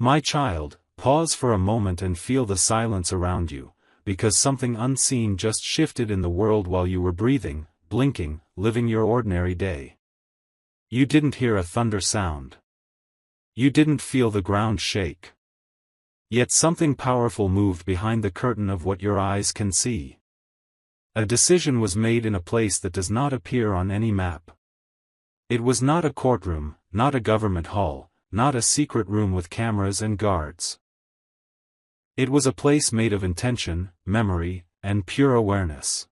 My child, pause for a moment and feel the silence around you, because something unseen just shifted in the world while you were breathing, blinking, living your ordinary day. You didn't hear a thunder sound. You didn't feel the ground shake. Yet something powerful moved behind the curtain of what your eyes can see. A decision was made in a place that does not appear on any map. It was not a courtroom, not a government hall, not a secret room with cameras and guards. It was a place made of intention, memory, and pure awareness.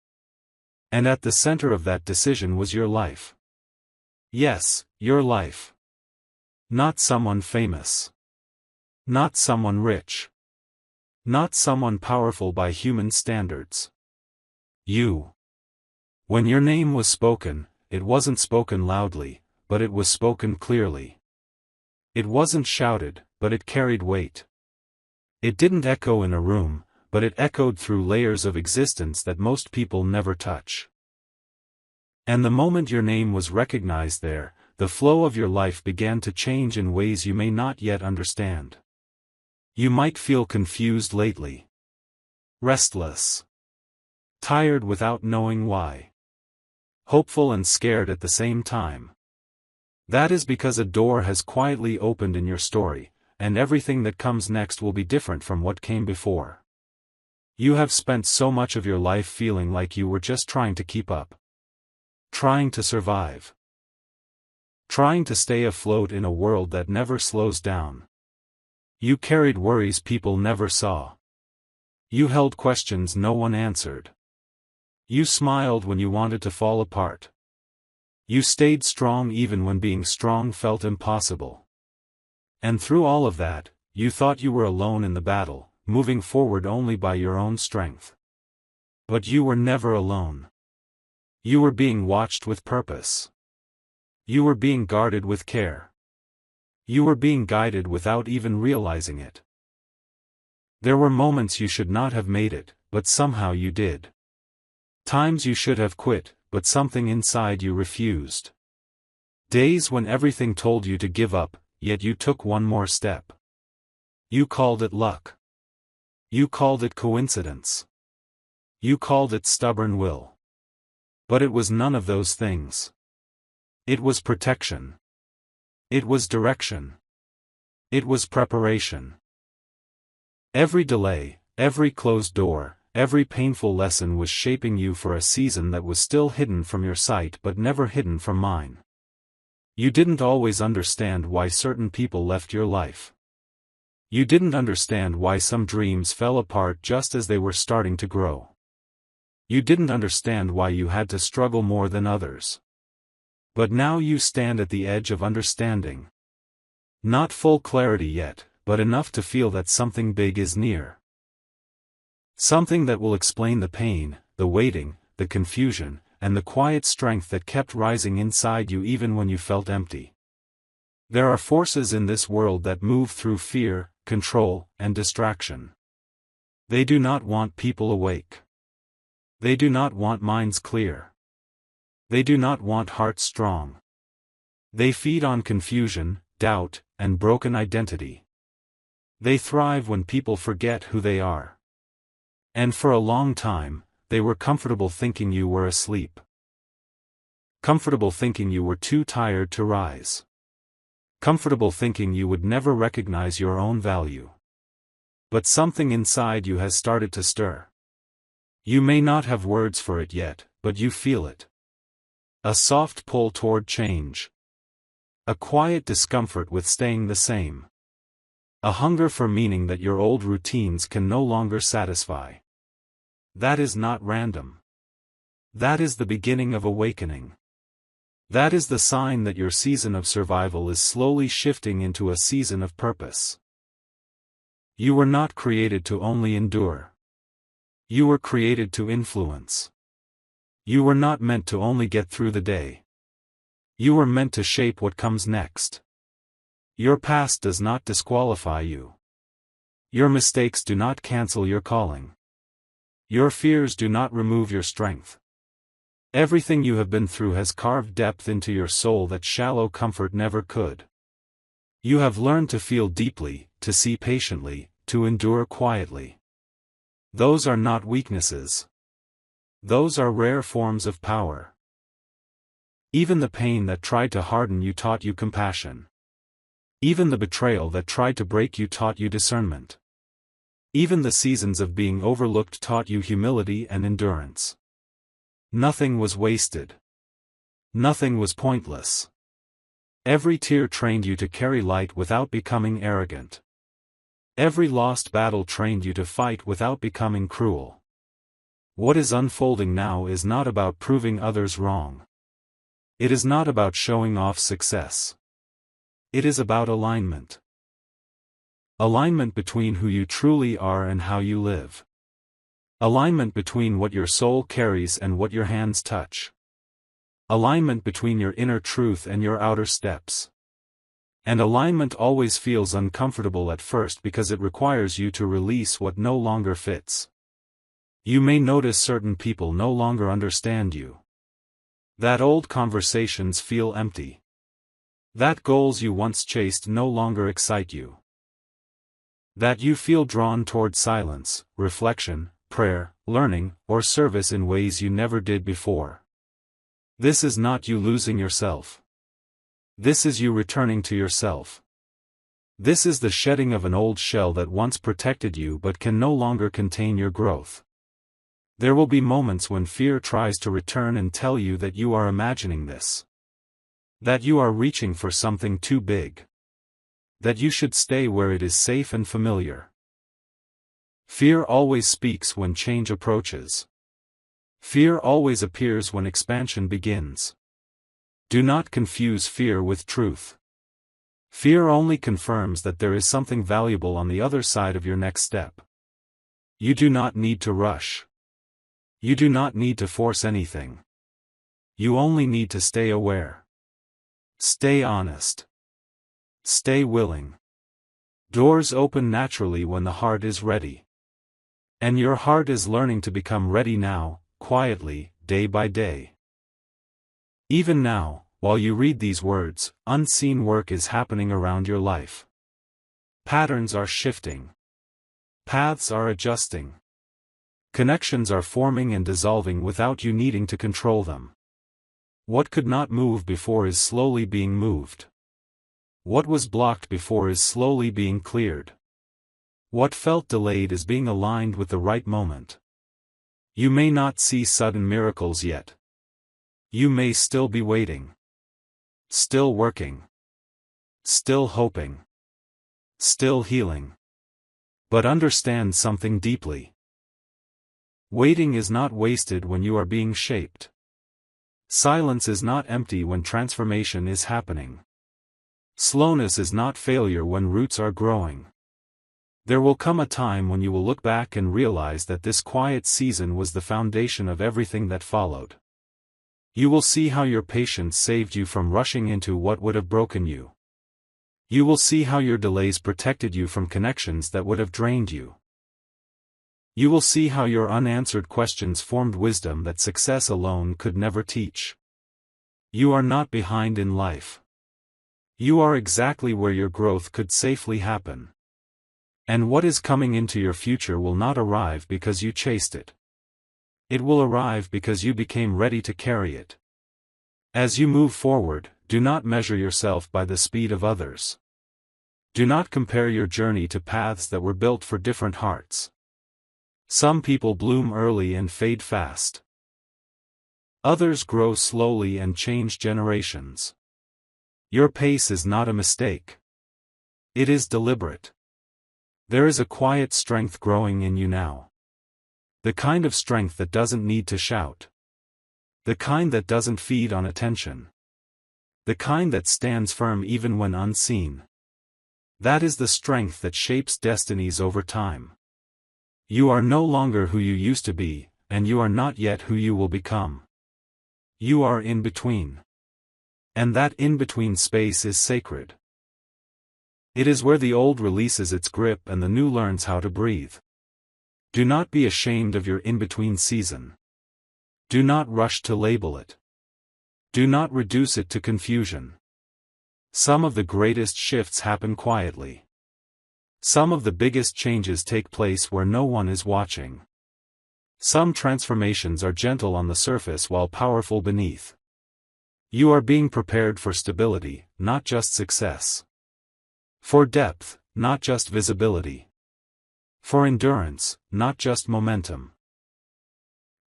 And at the center of that decision was your life. Yes, your life. Not someone famous. Not someone rich. Not someone powerful by human standards. You. When your name was spoken, it wasn't spoken loudly, but it was spoken clearly. It wasn't shouted, but it carried weight. It didn't echo in a room, but it echoed through layers of existence that most people never touch. And the moment your name was recognized there, the flow of your life began to change in ways you may not yet understand. You might feel confused lately. Restless. Tired without knowing why. Hopeful and scared at the same time. That is because a door has quietly opened in your story, and everything that comes next will be different from what came before. You have spent so much of your life feeling like you were just trying to keep up. Trying to survive. Trying to stay afloat in a world that never slows down. You carried worries people never saw. You held questions no one answered. You smiled when you wanted to fall apart. You stayed strong even when being strong felt impossible. And through all of that, you thought you were alone in the battle, moving forward only by your own strength. But you were never alone. You were being watched with purpose. You were being guarded with care. You were being guided without even realizing it. There were moments you should not have made it, but somehow you did. Times you should have quit, but something inside you refused. Days when everything told you to give up, yet you took one more step. You called it luck. You called it coincidence. You called it stubborn will. But it was none of those things. It was protection. It was direction. It was preparation. Every delay, every closed door, every painful lesson was shaping you for a season that was still hidden from your sight but never hidden from mine. You didn't always understand why certain people left your life. You didn't understand why some dreams fell apart just as they were starting to grow. You didn't understand why you had to struggle more than others. But now you stand at the edge of understanding. Not full clarity yet, but enough to feel that something big is near. Something that will explain the pain, the waiting, the confusion, and the quiet strength that kept rising inside you even when you felt empty. There are forces in this world that move through fear, control, and distraction. They do not want people awake. They do not want minds clear. They do not want hearts strong. They feed on confusion, doubt, and broken identity. They thrive when people forget who they are. And for a long time, they were comfortable thinking you were asleep. Comfortable thinking you were too tired to rise. Comfortable thinking you would never recognize your own value. But something inside you has started to stir. You may not have words for it yet, but you feel it. A soft pull toward change. A quiet discomfort with staying the same. A hunger for meaning that your old routines can no longer satisfy. That is not random. That is the beginning of awakening. That is the sign that your season of survival is slowly shifting into a season of purpose. You were not created to only endure. You were created to influence. You were not meant to only get through the day. You were meant to shape what comes next. Your past does not disqualify you. Your mistakes do not cancel your calling. Your fears do not remove your strength. Everything you have been through has carved depth into your soul that shallow comfort never could. You have learned to feel deeply, to see patiently, to endure quietly. Those are not weaknesses. Those are rare forms of power. Even the pain that tried to harden you taught you compassion. Even the betrayal that tried to break you taught you discernment. Even the seasons of being overlooked taught you humility and endurance. Nothing was wasted. Nothing was pointless. Every tear trained you to carry light without becoming arrogant. Every lost battle trained you to fight without becoming cruel. What is unfolding now is not about proving others wrong. It is not about showing off success. It is about alignment. Alignment between who you truly are and how you live. Alignment between what your soul carries and what your hands touch. Alignment between your inner truth and your outer steps. And alignment always feels uncomfortable at first because it requires you to release what no longer fits. You may notice certain people no longer understand you. That old conversations feel empty. That goals you once chased no longer excite you. That you feel drawn toward silence, reflection, prayer, learning, or service in ways you never did before. This is not you losing yourself. This is you returning to yourself. This is the shedding of an old shell that once protected you but can no longer contain your growth. There will be moments when fear tries to return and tell you that you are imagining this. That you are reaching for something too big. That you should stay where it is safe and familiar. Fear always speaks when change approaches. Fear always appears when expansion begins. Do not confuse fear with truth. Fear only confirms that there is something valuable on the other side of your next step. You do not need to rush. You do not need to force anything. You only need to stay aware. Stay honest. Stay willing. Doors open naturally when the heart is ready. And your heart is learning to become ready now, quietly, day by day. Even now, while you read these words, unseen work is happening around your life. Patterns are shifting. Paths are adjusting. Connections are forming and dissolving without you needing to control them. What could not move before is slowly being moved. What was blocked before is slowly being cleared. What felt delayed is being aligned with the right moment. You may not see sudden miracles yet. You may still be waiting. Still working. Still hoping. Still healing. But understand something deeply. Waiting is not wasted when you are being shaped. Silence is not empty when transformation is happening. Slowness is not failure when roots are growing. There will come a time when you will look back and realize that this quiet season was the foundation of everything that followed. You will see how your patience saved you from rushing into what would have broken you. You will see how your delays protected you from connections that would have drained you. You will see how your unanswered questions formed wisdom that success alone could never teach. You are not behind in life. You are exactly where your growth could safely happen. And what is coming into your future will not arrive because you chased it. It will arrive because you became ready to carry it. As you move forward, do not measure yourself by the speed of others. Do not compare your journey to paths that were built for different hearts. Some people bloom early and fade fast. Others grow slowly and change generations. Your pace is not a mistake. It is deliberate. There is a quiet strength growing in you now. The kind of strength that doesn't need to shout. The kind that doesn't feed on attention. The kind that stands firm even when unseen. That is the strength that shapes destinies over time. You are no longer who you used to be, and you are not yet who you will become. You are in between. And that in-between space is sacred. It is where the old releases its grip and the new learns how to breathe. Do not be ashamed of your in-between season. Do not rush to label it. Do not reduce it to confusion. Some of the greatest shifts happen quietly. Some of the biggest changes take place where no one is watching. Some transformations are gentle on the surface while powerful beneath. You are being prepared for stability, not just success. For depth, not just visibility. For endurance, not just momentum.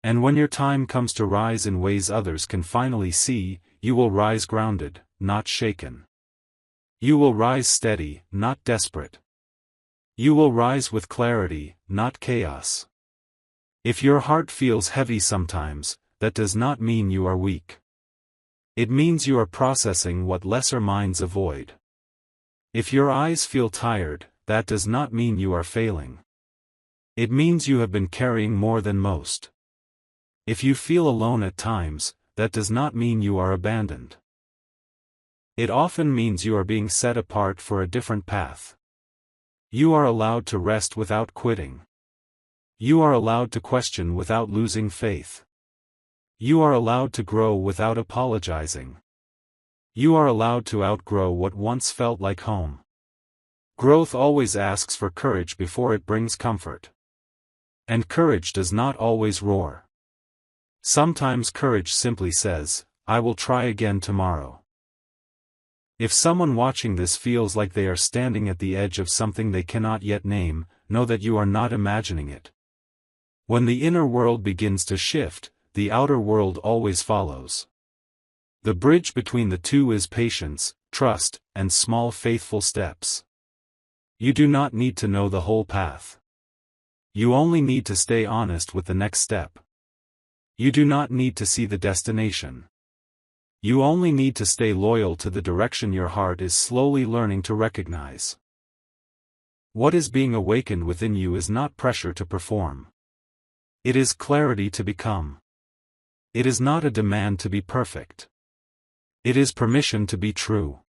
And when your time comes to rise in ways others can finally see, you will rise grounded, not shaken. You will rise steady, not desperate. You will rise with clarity, not chaos. If your heart feels heavy sometimes, that does not mean you are weak. It means you are processing what lesser minds avoid. If your eyes feel tired, that does not mean you are failing. It means you have been carrying more than most. If you feel alone at times, that does not mean you are abandoned. It often means you are being set apart for a different path. You are allowed to rest without quitting. You are allowed to question without losing faith. You are allowed to grow without apologizing. You are allowed to outgrow what once felt like home. Growth always asks for courage before it brings comfort. And courage does not always roar. Sometimes courage simply says, "I will try again tomorrow." If someone watching this feels like they are standing at the edge of something they cannot yet name, know that you are not imagining it. When the inner world begins to shift, the outer world always follows. The bridge between the two is patience, trust, and small faithful steps. You do not need to know the whole path. You only need to stay honest with the next step. You do not need to see the destination. You only need to stay loyal to the direction your heart is slowly learning to recognize. What is being awakened within you is not pressure to perform. It is clarity to become. It is not a demand to be perfect. It is permission to be true.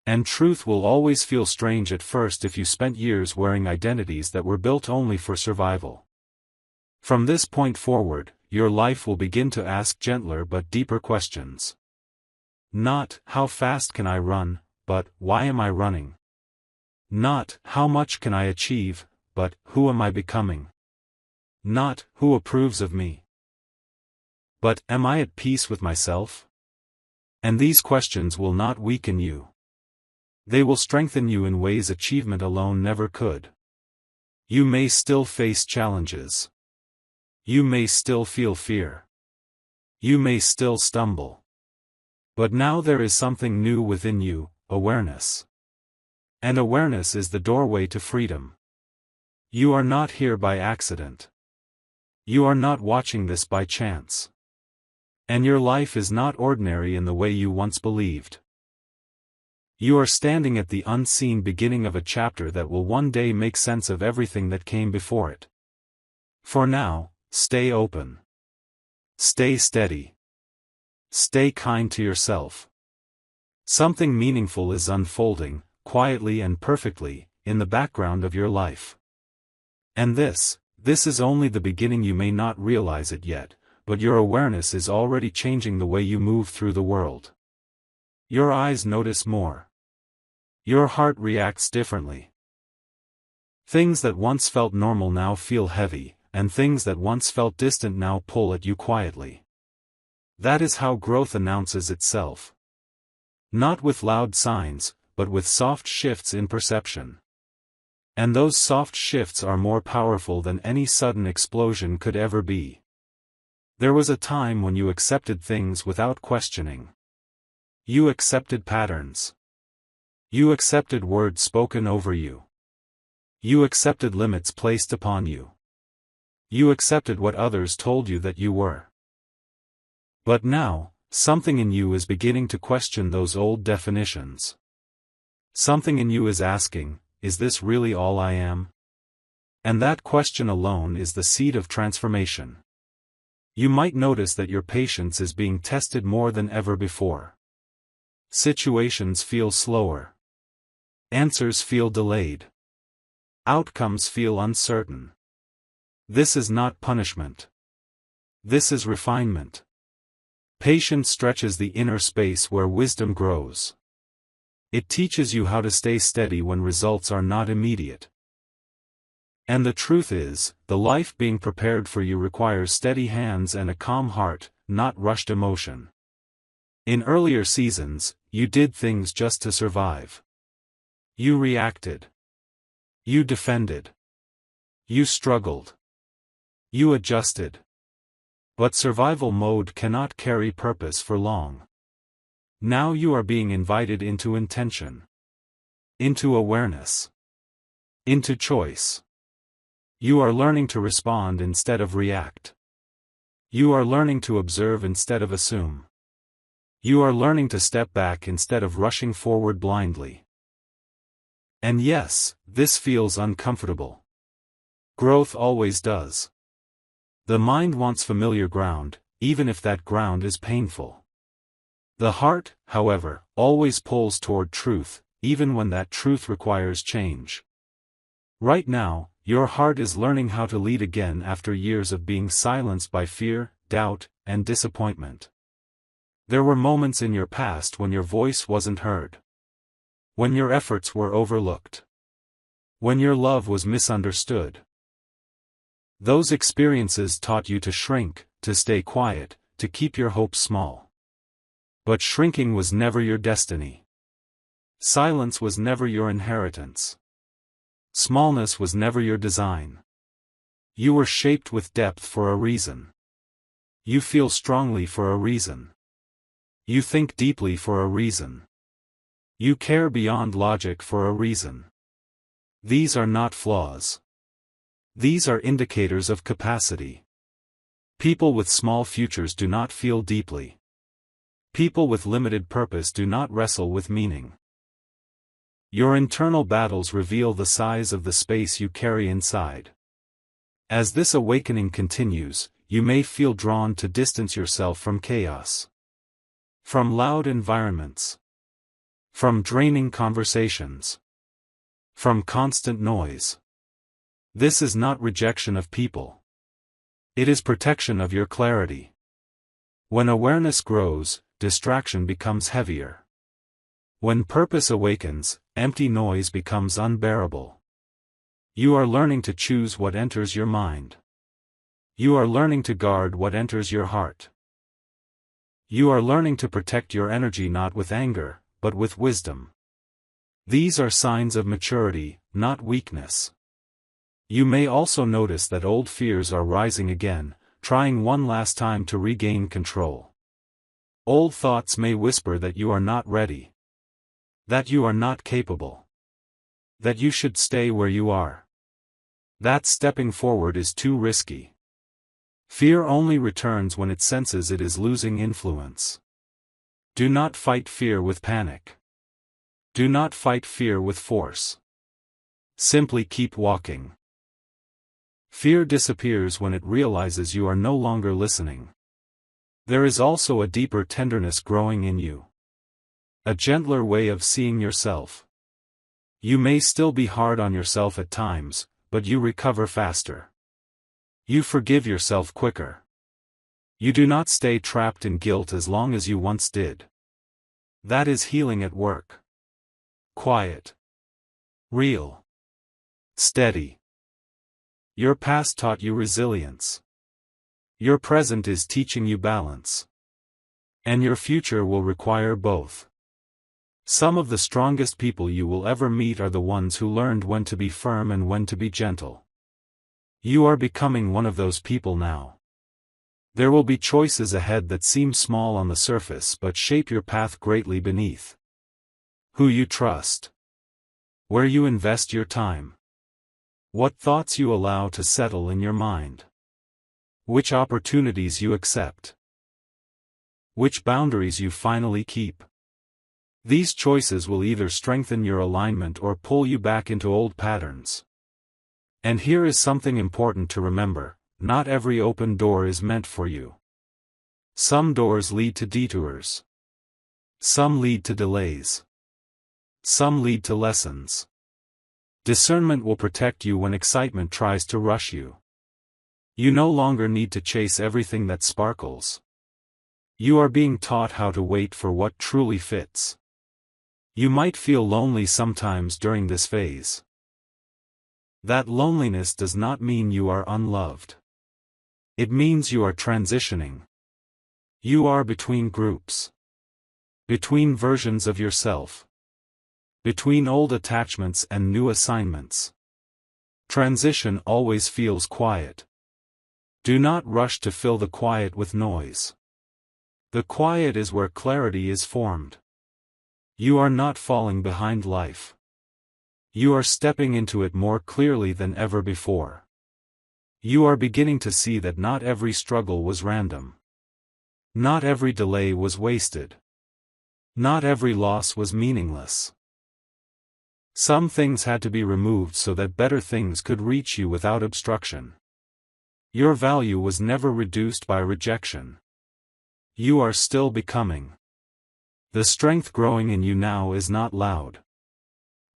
And truth will always feel strange at first if you spent years wearing identities that were built only for survival. From this point forward, your life will begin to ask gentler but deeper questions. Not, "How fast can I run?" but, "Why am I running?" Not, "How much can I achieve?" but, "Who am I becoming?" Not, "Who approves of me?" but, "Am I at peace with myself?" And these questions will not weaken you. They will strengthen you in ways achievement alone never could. You may still face challenges. You may still feel fear. You may still stumble. But now there is something new within you, awareness. And awareness is the doorway to freedom. You are not here by accident. You are not watching this by chance. And your life is not ordinary in the way you once believed. You are standing at the unseen beginning of a chapter that will one day make sense of everything that came before it. For now, stay open. Stay steady. Stay kind to yourself. Something meaningful is unfolding, quietly and perfectly, in the background of your life. And this is only the beginning. You may not realize it yet, but your awareness is already changing the way you move through the world. Your eyes notice more. Your heart reacts differently. Things that once felt normal now feel heavy, and things that once felt distant now pull at you quietly. That is how growth announces itself. Not with loud signs, but with soft shifts in perception. And those soft shifts are more powerful than any sudden explosion could ever be. There was a time when you accepted things without questioning. You accepted patterns. You accepted words spoken over you. You accepted limits placed upon you. You accepted what others told you that you were. But now, something in you is beginning to question those old definitions. Something in you is asking, "Is this really all I am?" And that question alone is the seed of transformation. You might notice that your patience is being tested more than ever before. Situations feel slower. Answers feel delayed. Outcomes feel uncertain. This is not punishment. This is refinement. Patience stretches the inner space where wisdom grows. It teaches you how to stay steady when results are not immediate. And the truth is, the life being prepared for you requires steady hands and a calm heart, not rushed emotion. In earlier seasons, you did things just to survive. You reacted. You defended. You struggled. You adjusted. But survival mode cannot carry purpose for long. Now you are being invited into intention. Into awareness. Into choice. You are learning to respond instead of react. You are learning to observe instead of assume. You are learning to step back instead of rushing forward blindly. And yes, this feels uncomfortable. Growth always does. The mind wants familiar ground, even if that ground is painful. The heart, however, always pulls toward truth, even when that truth requires change. Right now, your heart is learning how to lead again after years of being silenced by fear, doubt, and disappointment. There were moments in your past when your voice wasn't heard. When your efforts were overlooked. When your love was misunderstood. Those experiences taught you to shrink, to stay quiet, to keep your hopes small. But shrinking was never your destiny. Silence was never your inheritance. Smallness was never your design. You were shaped with depth for a reason. You feel strongly for a reason. You think deeply for a reason. You care beyond logic for a reason. These are not flaws. These are indicators of capacity. People with small futures do not feel deeply. People with limited purpose do not wrestle with meaning. Your internal battles reveal the size of the space you carry inside. As this awakening continues, you may feel drawn to distance yourself from chaos. From loud environments. From draining conversations. From constant noise. This is not rejection of people. It is protection of your clarity. When awareness grows, distraction becomes heavier. When purpose awakens, empty noise becomes unbearable. You are learning to choose what enters your mind. You are learning to guard what enters your heart. You are learning to protect your energy not with anger, but with wisdom. These are signs of maturity, not weakness. You may also notice that old fears are rising again, trying one last time to regain control. Old thoughts may whisper that you are not ready. That you are not capable. That you should stay where you are. That stepping forward is too risky. Fear only returns when it senses it is losing influence. Do not fight fear with panic. Do not fight fear with force. Simply keep walking. Fear disappears when it realizes you are no longer listening. There is also a deeper tenderness growing in you. A gentler way of seeing yourself. You may still be hard on yourself at times, but you recover faster. You forgive yourself quicker. You do not stay trapped in guilt as long as you once did. That is healing at work. Quiet. Real. Steady. Your past taught you resilience. Your present is teaching you balance. And your future will require both. Some of the strongest people you will ever meet are the ones who learned when to be firm and when to be gentle. You are becoming one of those people now. There will be choices ahead that seem small on the surface but shape your path greatly beneath. Who you trust. Where you invest your time. What thoughts you allow to settle in your mind. Which opportunities you accept. Which boundaries you finally keep. These choices will either strengthen your alignment or pull you back into old patterns. And here is something important to remember: not every open door is meant for you. Some doors lead to detours. Some lead to delays. Some lead to lessons. Discernment will protect you when excitement tries to rush you. You no longer need to chase everything that sparkles. You are being taught how to wait for what truly fits. You might feel lonely sometimes during this phase. That loneliness does not mean you are unloved. It means you are transitioning. You are between groups. Between versions of yourself. Between old attachments and new assignments. Transition always feels quiet. Do not rush to fill the quiet with noise. The quiet is where clarity is formed. You are not falling behind life. You are stepping into it more clearly than ever before. You are beginning to see that not every struggle was random. Not every delay was wasted. Not every loss was meaningless. Some things had to be removed so that better things could reach you without obstruction. Your value was never reduced by rejection. You are still becoming. The strength growing in you now is not loud.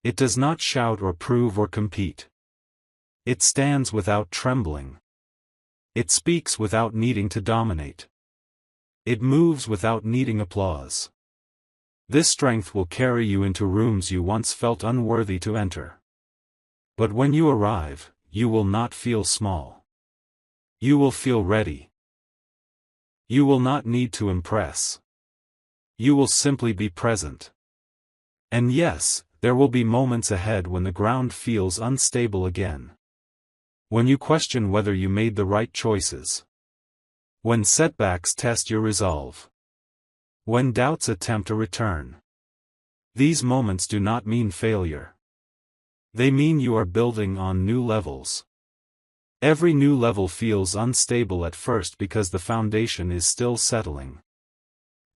It does not shout or prove or compete. It stands without trembling. It speaks without needing to dominate. It moves without needing applause. This strength will carry you into rooms you once felt unworthy to enter. But when you arrive, you will not feel small. You will feel ready. You will not need to impress. You will simply be present. And yes, there will be moments ahead when the ground feels unstable again. When you question whether you made the right choices. When setbacks test your resolve. When doubts attempt a return. These moments do not mean failure. They mean you are building on new levels. Every new level feels unstable at first because the foundation is still settling.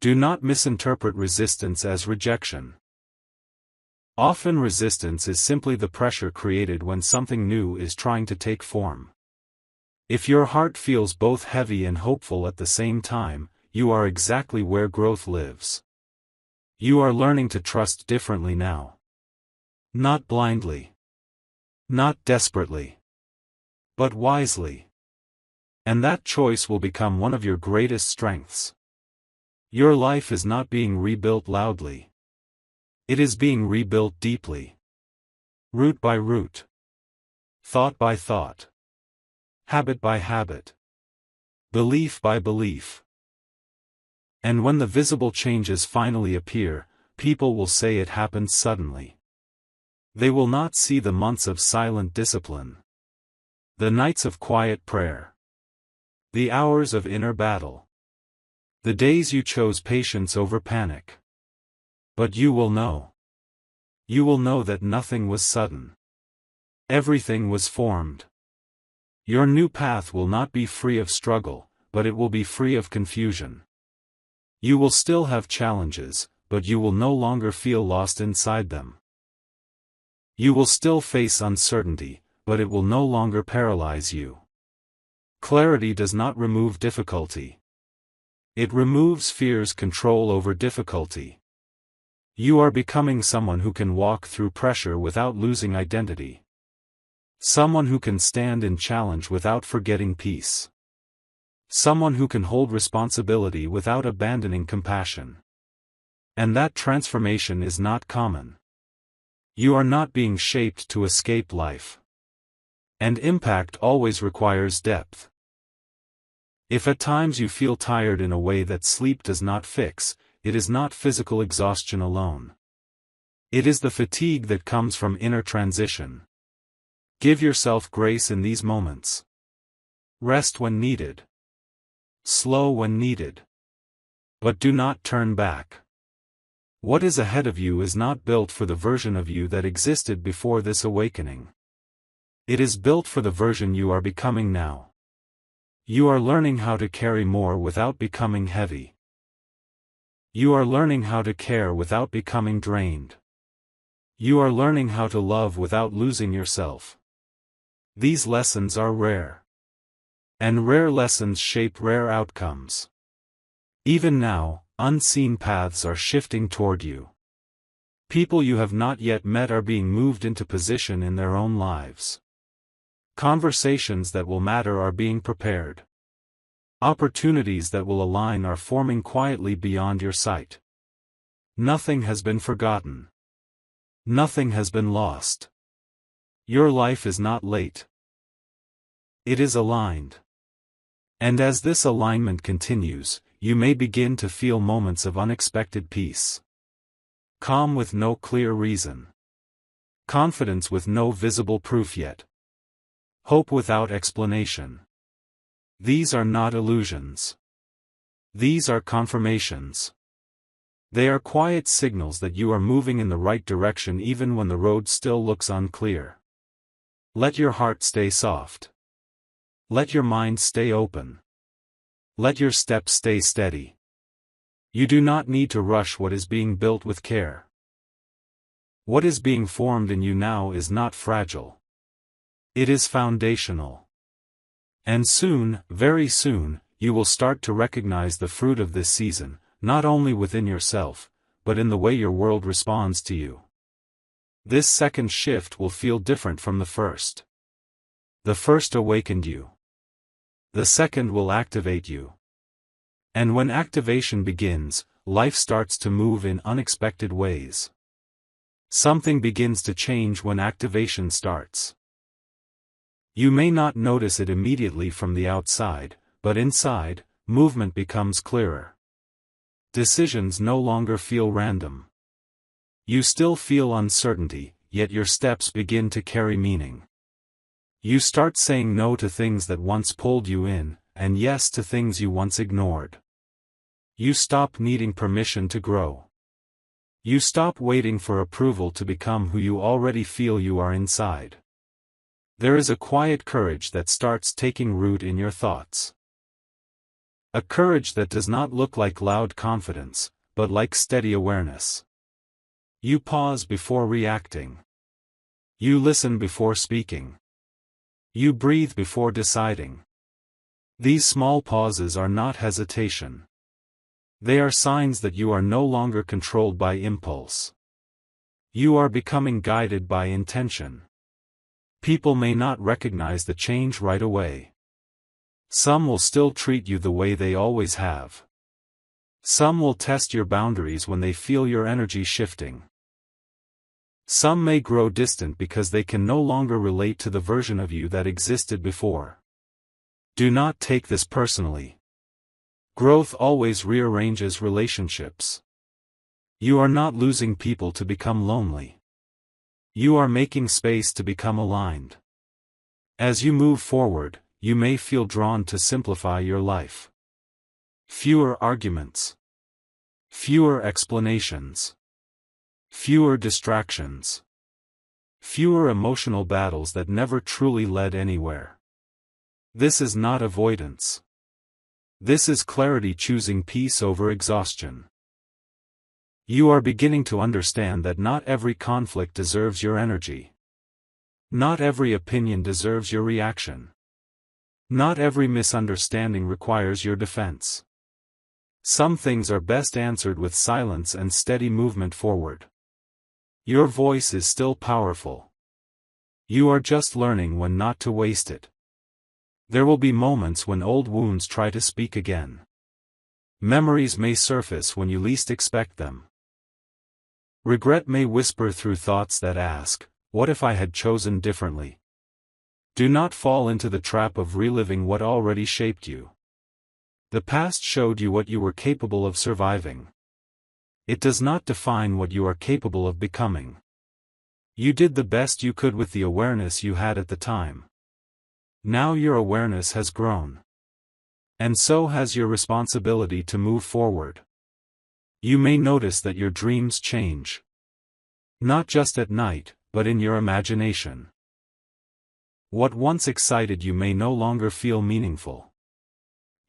Do not misinterpret resistance as rejection. Often resistance is simply the pressure created when something new is trying to take form. If your heart feels both heavy and hopeful at the same time, you are exactly where growth lives. You are learning to trust differently now. Not blindly. Not desperately. But wisely. And that choice will become one of your greatest strengths. Your life is not being rebuilt loudly. It is being rebuilt deeply. Root by root. Thought by thought. Habit by habit. Belief by belief. And when the visible changes finally appear, people will say it happened suddenly. They will not see the months of silent discipline. The nights of quiet prayer. The hours of inner battle. The days you chose patience over panic. But you will know. You will know that nothing was sudden. Everything was formed. Your new path will not be free of struggle, but it will be free of confusion. You will still have challenges, but you will no longer feel lost inside them. You will still face uncertainty, but it will no longer paralyze you. Clarity does not remove difficulty. It removes fear's control over difficulty. You are becoming someone who can walk through pressure without losing identity. Someone who can stand in challenge without forgetting peace. Someone who can hold responsibility without abandoning compassion. And that transformation is not common. You are not being shaped to escape life. And impact always requires depth. If at times you feel tired in a way that sleep does not fix, it is not physical exhaustion alone. It is the fatigue that comes from inner transition. Give yourself grace in these moments. Rest when needed. Slow when needed. But do not turn back. What is ahead of you is not built for the version of you that existed before this awakening. It is built for the version you are becoming now. You are learning how to carry more without becoming heavy. You are learning how to care without becoming drained. You are learning how to love without losing yourself. These lessons are rare. And rare lessons shape rare outcomes. Even now, unseen paths are shifting toward you. People you have not yet met are being moved into position in their own lives. Conversations that will matter are being prepared. Opportunities that will align are forming quietly beyond your sight. Nothing has been forgotten. Nothing has been lost. Your life is not late. It is aligned. And as this alignment continues, you may begin to feel moments of unexpected peace. Calm with no clear reason. Confidence with no visible proof yet. Hope without explanation. These are not illusions. These are confirmations. They are quiet signals that you are moving in the right direction even when the road still looks unclear. Let your heart stay soft. Let your mind stay open. Let your steps stay steady. You do not need to rush what is being built with care. What is being formed in you now is not fragile. It is foundational. And soon, very soon, you will start to recognize the fruit of this season, not only within yourself, but in the way your world responds to you. This second shift will feel different from the first. The first awakened you. The second will activate you. And when activation begins, life starts to move in unexpected ways. Something begins to change when activation starts. You may not notice it immediately from the outside, but inside, movement becomes clearer. Decisions no longer feel random. You still feel uncertainty, yet your steps begin to carry meaning. You start saying no to things that once pulled you in, and yes to things you once ignored. You stop needing permission to grow. You stop waiting for approval to become who you already feel you are inside. There is a quiet courage that starts taking root in your thoughts. A courage that does not look like loud confidence, but like steady awareness. You pause before reacting. You listen before speaking. You breathe before deciding. These small pauses are not hesitation. They are signs that you are no longer controlled by impulse. You are becoming guided by intention. People may not recognize the change right away. Some will still treat you the way they always have. Some will test your boundaries when they feel your energy shifting. Some may grow distant because they can no longer relate to the version of you that existed before. Do not take this personally. Growth always rearranges relationships. You are not losing people to become lonely. You are making space to become aligned. As you move forward, you may feel drawn to simplify your life. Fewer arguments. Fewer explanations. Fewer distractions. Fewer emotional battles that never truly led anywhere. This is not avoidance. This is clarity choosing peace over exhaustion. You are beginning to understand that not every conflict deserves your energy. Not every opinion deserves your reaction. Not every misunderstanding requires your defense. Some things are best answered with silence and steady movement forward. Your voice is still powerful. You are just learning when not to waste it. There will be moments when old wounds try to speak again. Memories may surface when you least expect them. Regret may whisper through thoughts that ask, "What if I had chosen differently?" Do not fall into the trap of reliving what already shaped you. The past showed you what you were capable of surviving. It does not define what you are capable of becoming. You did the best you could with the awareness you had at the time. Now your awareness has grown. And so has your responsibility to move forward. You may notice that your dreams change. Not just at night, but in your imagination. What once excited you may no longer feel meaningful.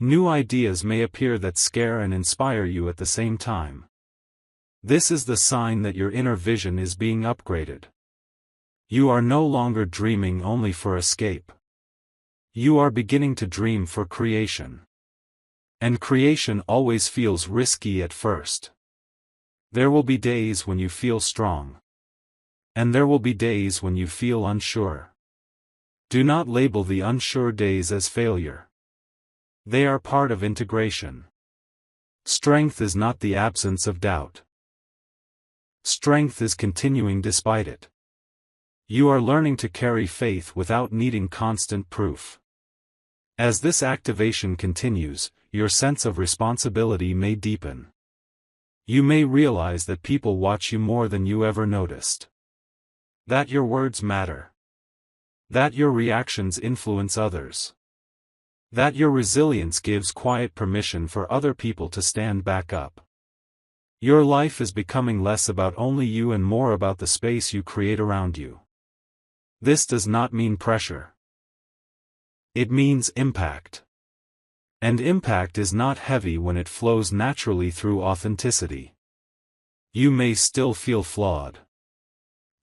New ideas may appear that scare and inspire you at the same time. This is the sign that your inner vision is being upgraded. You are no longer dreaming only for escape. You are beginning to dream for creation. And creation always feels risky at first. There will be days when you feel strong. And there will be days when you feel unsure. Do not label the unsure days as failure. They are part of integration. Strength is not the absence of doubt. Strength is continuing despite it. You are learning to carry faith without needing constant proof. As this activation continues, your sense of responsibility may deepen. You may realize that people watch you more than you ever noticed. That your words matter. That your reactions influence others. That your resilience gives quiet permission for other people to stand back up. Your life is becoming less about only you and more about the space you create around you. This does not mean pressure. It means impact. And impact is not heavy when it flows naturally through authenticity. You may still feel flawed.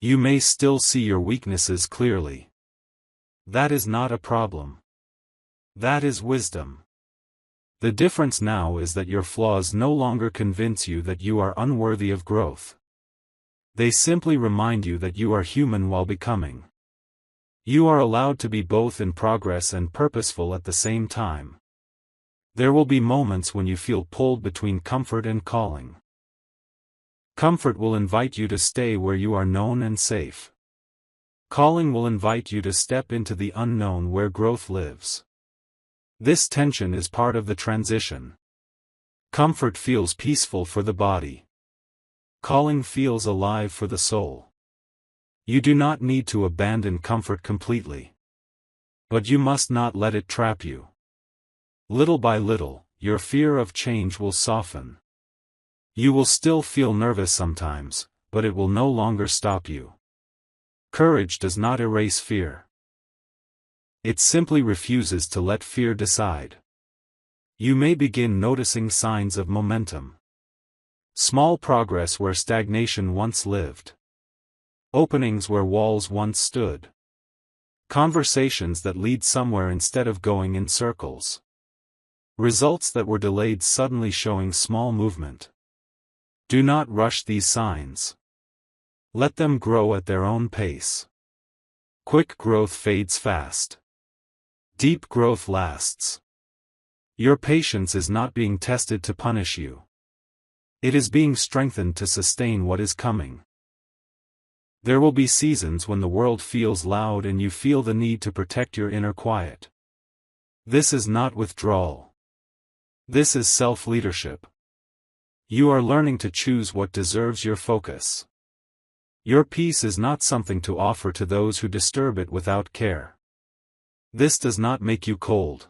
You may still see your weaknesses clearly. That is not a problem. That is wisdom. The difference now is that your flaws no longer convince you that you are unworthy of growth. They simply remind you that you are human while becoming. You are allowed to be both in progress and purposeful at the same time. There will be moments when you feel pulled between comfort and calling. Comfort will invite you to stay where you are known and safe. Calling will invite you to step into the unknown where growth lives. This tension is part of the transition. Comfort feels peaceful for the body. Calling feels alive for the soul. You do not need to abandon comfort completely. But you must not let it trap you. Little by little, your fear of change will soften. You will still feel nervous sometimes, but it will no longer stop you. Courage does not erase fear. It simply refuses to let fear decide. You may begin noticing signs of momentum. Small progress where stagnation once lived. Openings where walls once stood. Conversations that lead somewhere instead of going in circles. Results that were delayed suddenly showing small movement. Do not rush these signs. Let them grow at their own pace. Quick growth fades fast. Deep growth lasts. Your patience is not being tested to punish you. It is being strengthened to sustain what is coming. There will be seasons when the world feels loud and you feel the need to protect your inner quiet. This is not withdrawal. This is self-leadership. You are learning to choose what deserves your focus. Your peace is not something to offer to those who disturb it without care. This does not make you cold.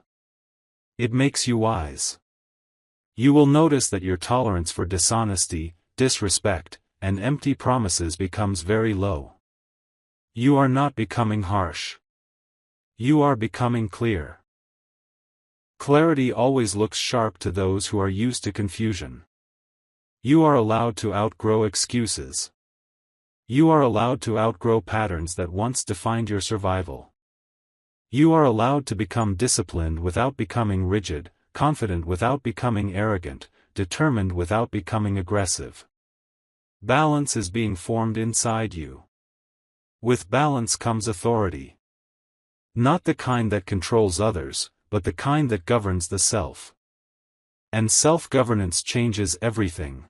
It makes you wise. You will notice that your tolerance for dishonesty, disrespect, and empty promises becomes very low. You are not becoming harsh. You are becoming clear. Clarity always looks sharp to those who are used to confusion. You are allowed to outgrow excuses. You are allowed to outgrow patterns that once defined your survival. You are allowed to become disciplined without becoming rigid, confident without becoming arrogant, determined without becoming aggressive. Balance is being formed inside you. With balance comes authority. Not the kind that controls others, but the kind that governs the self. And self-governance changes everything.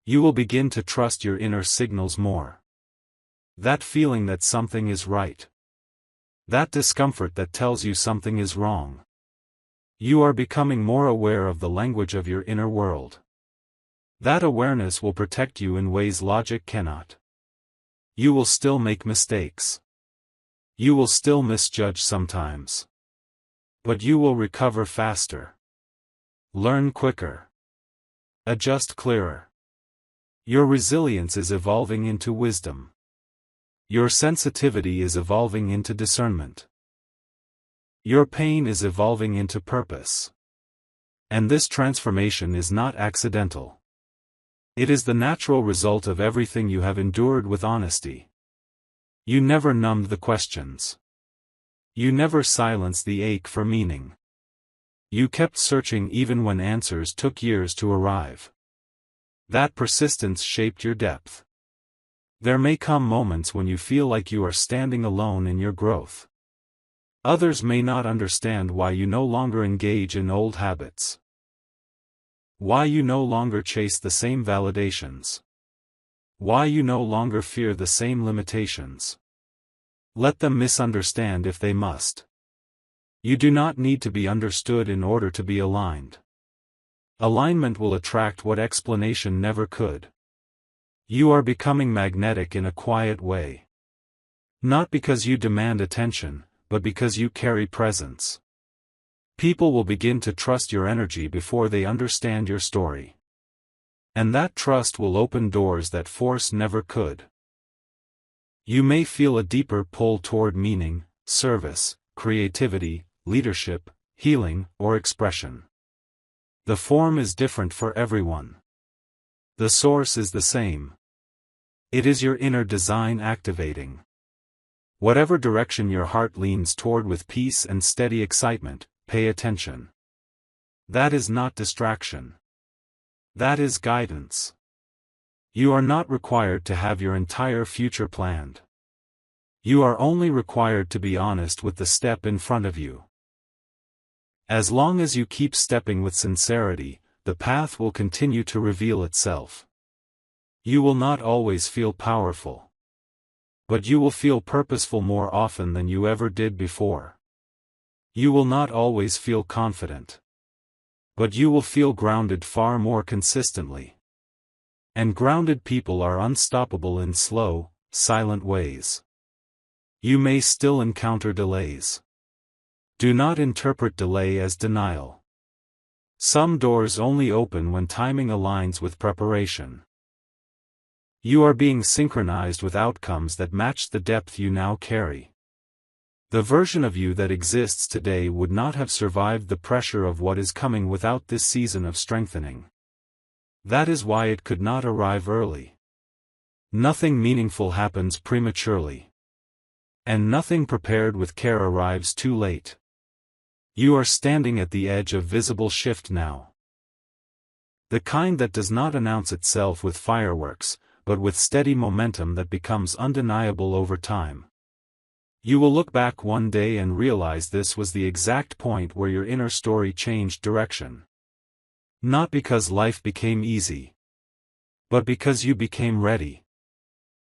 You will begin to trust your inner signals more. That feeling that something is right. That discomfort that tells you something is wrong. You are becoming more aware of the language of your inner world. That awareness will protect you in ways logic cannot. You will still make mistakes. You will still misjudge sometimes. But you will recover faster. Learn quicker. Adjust clearer. Your resilience is evolving into wisdom. Your sensitivity is evolving into discernment. Your pain is evolving into purpose. And this transformation is not accidental. It is the natural result of everything you have endured with honesty. You never numbed the questions. You never silenced the ache for meaning. You kept searching even when answers took years to arrive. That persistence shaped your depth. There may come moments when you feel like you are standing alone in your growth. Others may not understand why you no longer engage in old habits. Why you no longer chase the same validations. Why you no longer fear the same limitations. Let them misunderstand if they must. You do not need to be understood in order to be aligned. Alignment will attract what explanation never could. You are becoming magnetic in a quiet way. Not because you demand attention, but because you carry presence. People will begin to trust your energy before they understand your story. And that trust will open doors that force never could. You may feel a deeper pull toward meaning, service, creativity, leadership, healing, or expression. The form is different for everyone. The source is the same. It is your inner design activating. Whatever direction your heart leans toward with peace and steady excitement, pay attention. That is not distraction. That is guidance. You are not required to have your entire future planned. You are only required to be honest with the step in front of you. As long as you keep stepping with sincerity, the path will continue to reveal itself. You will not always feel powerful. But you will feel purposeful more often than you ever did before. You will not always feel confident. But you will feel grounded far more consistently. And grounded people are unstoppable in slow, silent ways. You may still encounter delays. Do not interpret delay as denial. Some doors only open when timing aligns with preparation. You are being synchronized with outcomes that match the depth you now carry. The version of you that exists today would not have survived the pressure of what is coming without this season of strengthening. That is why it could not arrive early. Nothing meaningful happens prematurely. And nothing prepared with care arrives too late. You are standing at the edge of visible shift now. The kind that does not announce itself with fireworks, but with steady momentum that becomes undeniable over time. You will look back one day and realize this was the exact point where your inner story changed direction. Not because life became easy, but because you became ready.